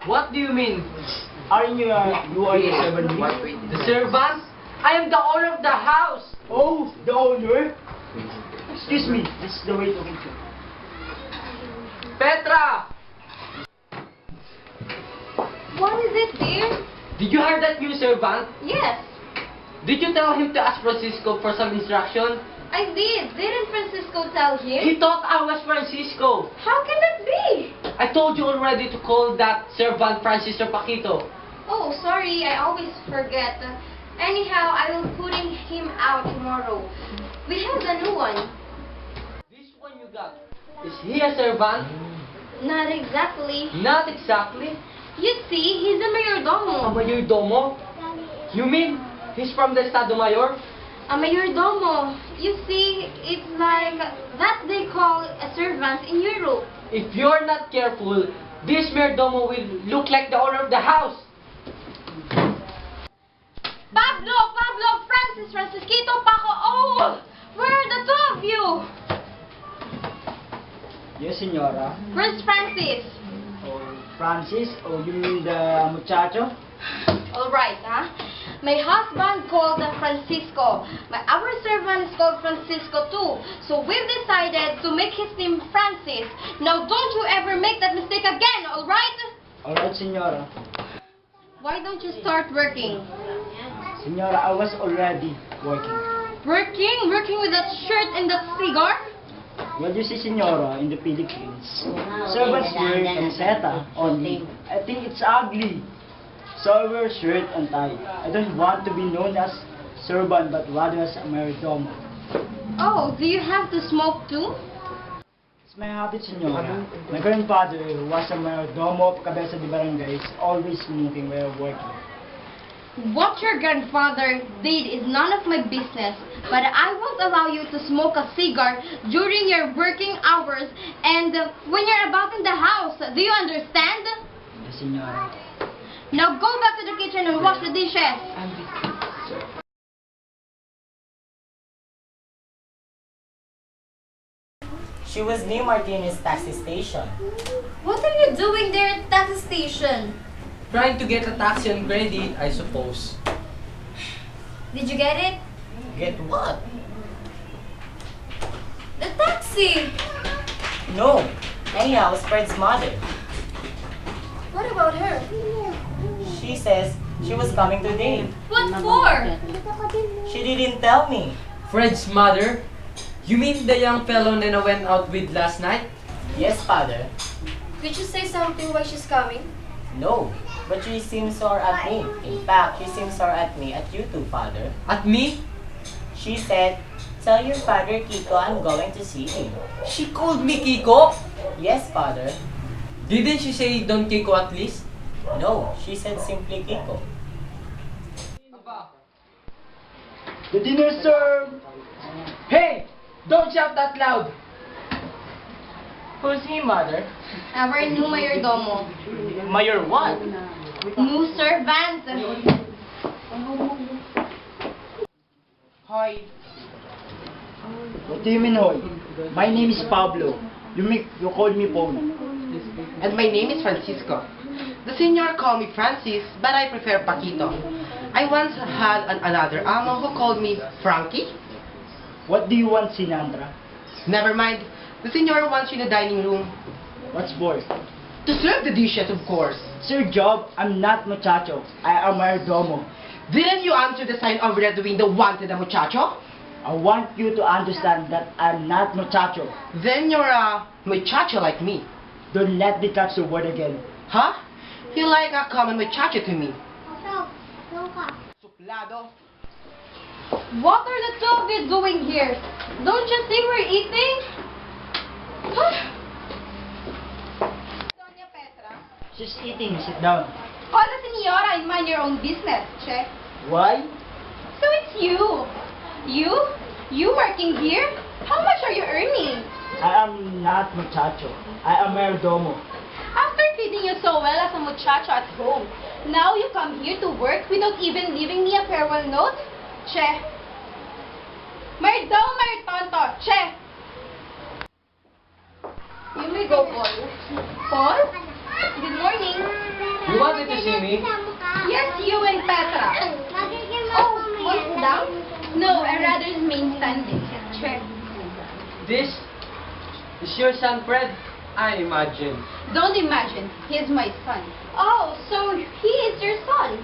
What do you mean? Aren't you, you are the servant here? The servant? I am the owner of the house. Oh, the owner? Excuse me, this is the way to meet you. Petra! What is it, dear? Did you hire that new servant? Yes, Did you tell him to ask Francisco for some instruction? I did. Didn't Francisco tell him? He thought I was Francisco. How can that be? I told you already to call that servant Francis or Paquito. Oh, sorry. I always forget. Anyhow, I will putting him out tomorrow. We have the new one. This one you got. Is he a servant? Not exactly. Not exactly. You see, he's a A mayordomo. mayordomo? You mean he's from the Estado Mayor? A mayordomo. You see, it's like that they call a servant in Europe. If you're not careful, this mayordomo will look like the owner of the house. Pablo, Francis, Francisquito, Paco. Oh, where are the two of you? Yes, senora. Where's Francis? Oh, Francis? Oh, you mean the muchacho? All right, huh? My husband called Francisco. Our servant is called Francisco too. So we've decided to make his name Francis. Now don't you ever make that mistake again, all right? Alright, senora. Why don't you start working? Senora, I was already working. Working with that shirt and that cigar? Well, you see, senora, in the Philippines, servants wear camiseta only. I think it's ugly. So I wear shirt and tie. I don't want to be known as servant, but rather as a mayordomo. Oh, do you have to smoke too? It's my habit, senora. My grandfather, who was a mayordomo of Cabeza de Barangay, is always smoking while working. What your grandfather did is none of my business, but I won't allow you to smoke a cigar during your working hours and when you're about in the house. Do you understand? Yes, senora. Now go back to the kitchen and wash the dishes. She was near Martinez taxi station. What are you doing there at the taxi station? Trying to get a taxi on credit, I suppose. Did you get it? Get what? The taxi! No. Anyhow, it's Fred's mother. What about her? She says she was coming today. What for? She didn't tell me. Fred's mother? You mean the young fellow Nena went out with last night? Yes, father. Did you say something why she's coming? No. But she seems sore at me. In fact, she seems sore at me at you too, father. At me? She said, tell your father Kiko I'm going to see him. She called me Kiko? Yes, father. Didn't she say Don Kiko at least? No, she said simply Kiko. The dinner served! Hey! Don't shout that loud! Who's he, mother? Our new mayordomo. Mayor what? New servant. Hoy. What do you mean, hoy? My name is Pablo. You called me Paul. And my name is Francisco. The senior called me Francis, but I prefer Paquito. I once had another amo who called me Frankie. What do you want, Sinandra? Never mind. The senior wants you in the dining room. What's for? To serve the dishes, of course. It's your job. I'm not muchacho. I am mayordomo. Didn't you answer the sign over there doing the wanted a muchacho? I want you to understand that I'm not muchacho. Then you're a muchacho like me. Don't let me touch the word again. Huh? You're like a common muchacho to me. Suplado. What are the two of you doing here? Don't you think we're eating? Doña Petra. She's eating. Sit down. Hola, señora, and mind your own business. Check. Why? So it's you. You working here? How much are you earning? I am not muchacho. I am mayordomo. After treating you so well as a muchacho at home, now you come here to work without even leaving me a farewell note? Che. Mayordomo, mayortonto. Che. You may go, Paul. Paul? Good morning. wanted to see me? Yes, you and Petra. Oh, what's down? No, I rather remain standing. Check. This is your son, Fred? I imagine. Don't imagine. He's my son. Oh, so he is your son.